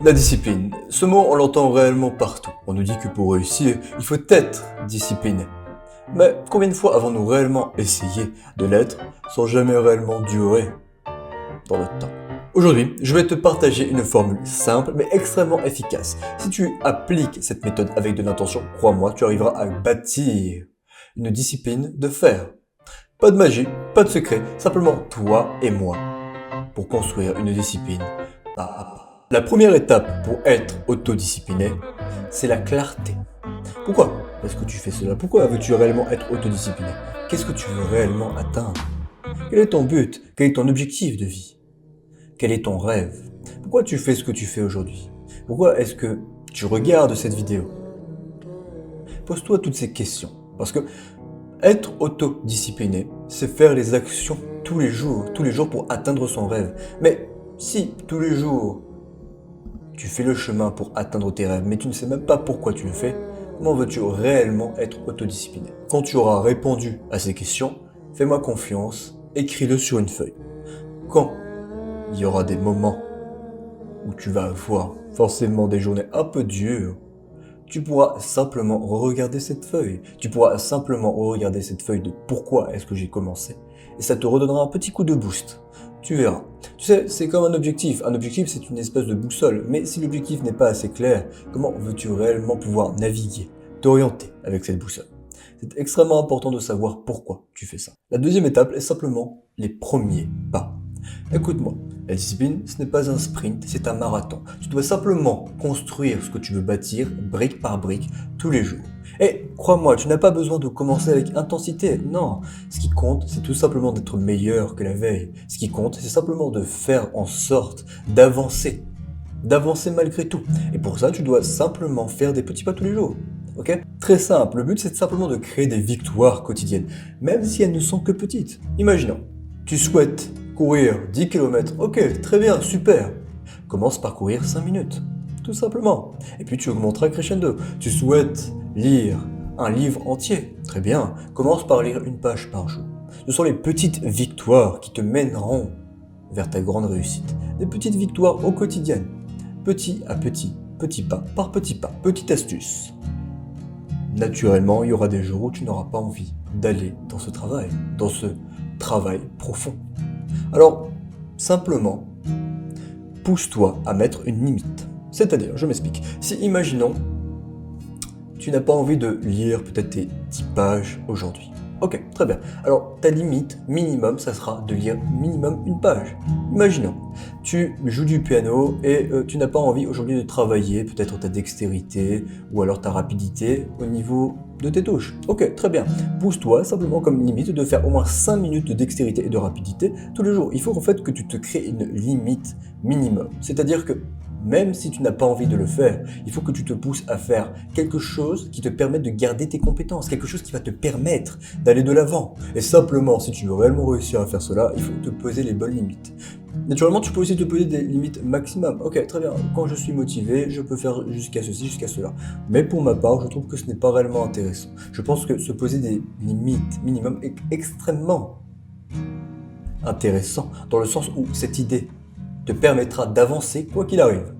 La discipline. Ce mot, on l'entend réellement partout. On nous dit que pour réussir, il faut être discipliné. Mais combien de fois avons-nous réellement essayé de l'être sans jamais réellement durer dans le temps? Aujourd'hui, je vais te partager une formule simple mais extrêmement efficace. Si tu appliques cette méthode avec de l'intention, crois-moi, tu arriveras à bâtir une discipline de fer. Pas de magie, pas de secret, simplement toi et moi pour construire une discipline pas à pas. La première étape pour être autodiscipliné, c'est la clarté. Pourquoi est-ce que tu fais cela? Pourquoi veux-tu réellement être autodiscipliné? Qu'est-ce que tu veux réellement atteindre? Quel est ton but? Quel est ton objectif de vie? Quel est ton rêve? Pourquoi tu fais ce que tu fais aujourd'hui? Pourquoi est-ce que tu regardes cette vidéo? Pose-toi toutes ces questions. Parce que être autodiscipliné, c'est faire les actions tous les jours pour atteindre son rêve. Mais si tous les jours, tu fais le chemin pour atteindre tes rêves, mais tu ne sais même pas pourquoi tu le fais, comment veux-tu réellement être autodiscipliné? Quand tu auras répondu à ces questions, fais-moi confiance, écris-le sur une feuille. Quand il y aura des moments où tu vas avoir forcément des journées un peu dures, tu pourras simplement regarder cette feuille. Tu pourras simplement regarder cette feuille de pourquoi est-ce que j'ai commencé. Et ça te redonnera un petit coup de boost. Tu verras. Tu sais, c'est comme un objectif. Un objectif, c'est une espèce de boussole. Mais si l'objectif n'est pas assez clair, comment veux-tu réellement pouvoir naviguer, t'orienter avec cette boussole? C'est extrêmement important de savoir pourquoi tu fais ça. La deuxième étape est simplement les premiers pas. Écoute-moi, la discipline, ce n'est pas un sprint, c'est un marathon. Tu dois simplement construire ce que tu veux bâtir, brique par brique, tous les jours. Et crois-moi, tu n'as pas besoin de commencer avec intensité, non. Ce qui compte, c'est tout simplement d'être meilleur que la veille. Ce qui compte, c'est simplement de faire en sorte d'avancer malgré tout. Et pour ça, tu dois simplement faire des petits pas tous les jours. Ok? Très simple, le but c'est simplement de créer des victoires quotidiennes, même si elles ne sont que petites. Imaginons, tu souhaites courir 10 km, ok, très bien, super. Commence par courir 5 minutes, tout simplement. Et puis tu augmenteras crescendo. Tu souhaites lire un livre entier, très bien. Commence par lire une page par jour. Ce sont les petites victoires qui te mèneront vers ta grande réussite. Des petites victoires au quotidien, petit à petit, petit pas par petit pas, petite astuce. Naturellement, il y aura des jours où tu n'auras pas envie d'aller dans ce travail profond. Alors, simplement, pousse-toi à mettre une limite. C'est-à-dire, je m'explique. Si, imaginons, tu n'as pas envie de lire peut-être tes 10 pages aujourd'hui. Ok, très bien. Alors, ta limite minimum, ça sera de lire minimum une page. Imaginons, tu joues du piano et tu n'as pas envie aujourd'hui de travailler peut-être ta dextérité ou alors ta rapidité au niveau de tes touches. Ok, très bien. Pousse-toi simplement comme limite de faire au moins 5 minutes de dextérité et de rapidité tous les jours. Il faut en fait que tu te crées une limite minimum. C'est-à-dire que même si tu n'as pas envie de le faire, il faut que tu te pousses à faire quelque chose qui te permette de garder tes compétences, quelque chose qui va te permettre d'aller de l'avant. Et simplement, si tu veux réellement réussir à faire cela, il faut te poser les bonnes limites. Naturellement, tu peux aussi te poser des limites maximum. Ok, très bien, quand je suis motivé, je peux faire jusqu'à ceci, jusqu'à cela. Mais pour ma part, je trouve que ce n'est pas réellement intéressant. Je pense que se poser des limites minimum est extrêmement intéressant, dans le sens où cette idée te permettra d'avancer quoi qu'il arrive.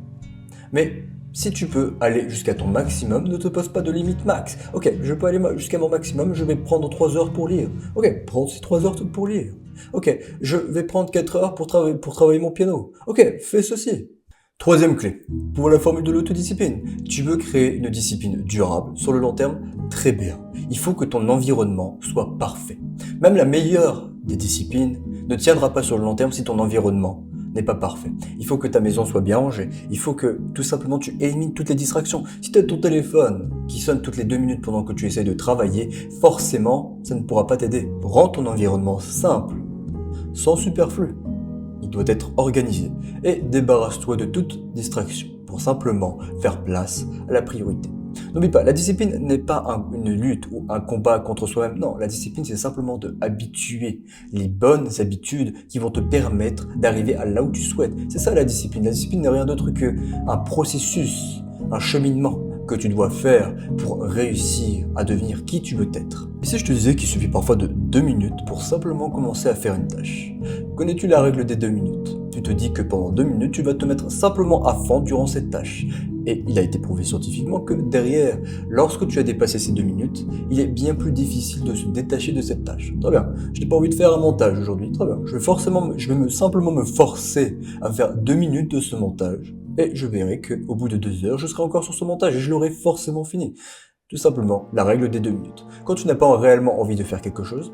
Mais si tu peux aller jusqu'à ton maximum, ne te pose pas de limite max. Ok, je peux aller jusqu'à mon maximum, je vais prendre 3 heures pour lire. Ok, prends ces 3 heures pour lire. Ok, je vais prendre 4 heures pour travailler mon piano. Ok, fais ceci. Troisième clé, pour la formule de l'autodiscipline. Tu veux créer une discipline durable sur le long terme? Très bien. Il faut que ton environnement soit parfait. Même la meilleure des disciplines ne tiendra pas sur le long terme si ton environnement n'est pas parfait. Il faut que ta maison soit bien rangée. Il faut que tout simplement tu élimines toutes les distractions. Si tu as ton téléphone qui sonne toutes les 2 minutes pendant que tu essaies de travailler, forcément, ça ne pourra pas t'aider. Rends ton environnement simple, sans superflu. Il doit être organisé. Et débarrasse-toi de toute distraction pour simplement faire place à la priorité. N'oublie pas, la discipline n'est pas une lutte ou un combat contre soi-même. Non, la discipline, c'est simplement de habituer les bonnes habitudes qui vont te permettre d'arriver à là où tu souhaites. C'est ça la discipline. La discipline n'est rien d'autre qu'un processus, un cheminement que tu dois faire pour réussir à devenir qui tu veux être. Et si je te disais qu'il suffit parfois de 2 minutes pour simplement commencer à faire une tâche? Connais-tu la règle des 2 minutes? Tu te dis que pendant 2 minutes, tu vas te mettre simplement à fond durant cette tâche. Et il a été prouvé scientifiquement que derrière, lorsque tu as dépassé ces 2 minutes, il est bien plus difficile de se détacher de cette tâche. Très bien, je n'ai pas envie de faire un montage aujourd'hui, très bien. Je vais simplement me forcer à faire 2 minutes de ce montage. Et je verrai qu'au bout de 2 heures, je serai encore sur ce montage et je l'aurai forcément fini. Tout simplement, la règle des 2 minutes. Quand tu n'as pas réellement envie de faire quelque chose,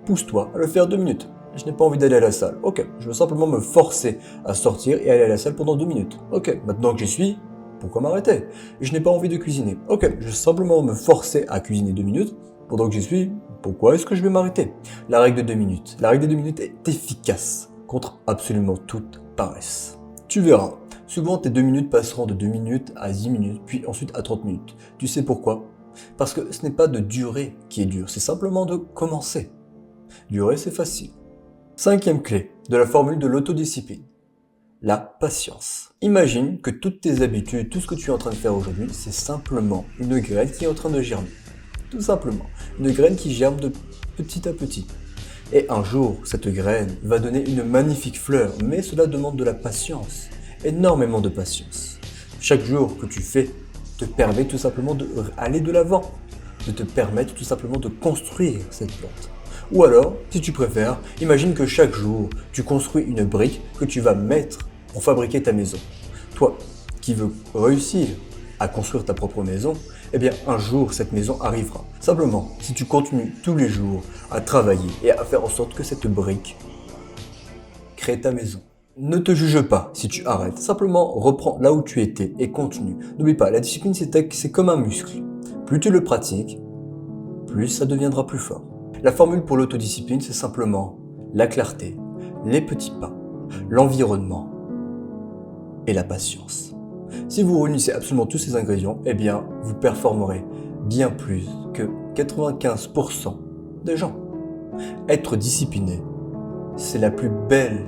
pousse-toi à le faire 2 minutes. Je n'ai pas envie d'aller à la salle. Ok, je veux simplement me forcer à sortir et aller à la salle pendant 2 minutes. Ok, maintenant que j'y suis, pourquoi m'arrêter? Je n'ai pas envie de cuisiner. Ok, je vais simplement me forcer à cuisiner 2 minutes. Pendant que j'y suis, pourquoi est-ce que je vais m'arrêter? La règle de 2 minutes. La règle de 2 minutes est efficace contre absolument toute paresse. Tu verras, souvent tes 2 minutes passeront de 2 minutes à 10 minutes, puis ensuite à 30 minutes. Tu sais pourquoi? Parce que ce n'est pas de durée qui est dur, c'est simplement de commencer. Durer, c'est facile. 5e clé de la formule de l'autodiscipline. La patience. Imagine que toutes tes habitudes, tout ce que tu es en train de faire aujourd'hui, c'est simplement une graine qui est en train de germer. Tout simplement. Une graine qui germe de petit à petit. Et un jour, cette graine va donner une magnifique fleur, mais cela demande de la patience. Énormément de patience. Chaque jour que tu fais te permet tout simplement d'aller de l'avant, de te permettre tout simplement de construire cette plante. Ou alors, si tu préfères, imagine que chaque jour, tu construis une brique que tu vas mettre pour fabriquer ta maison. Toi, qui veux réussir à construire ta propre maison, eh bien un jour cette maison arrivera. Simplement, si tu continues tous les jours à travailler et à faire en sorte que cette brique crée ta maison. Ne te juge pas si tu arrêtes, simplement reprends là où tu étais et continue. N'oublie pas, la discipline c'est comme un muscle. Plus tu le pratiques, plus ça deviendra plus fort. La formule pour l'autodiscipline, c'est simplement la clarté, les petits pas, l'environnement et la patience. Si vous réunissez absolument tous ces ingrédients, eh bien, vous performerez bien plus que 95% des gens. Être discipliné, c'est la plus belle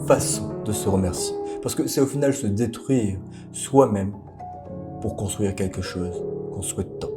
façon de se remercier. Parce que c'est au final se détruire soi-même pour construire quelque chose qu'on souhaite tant.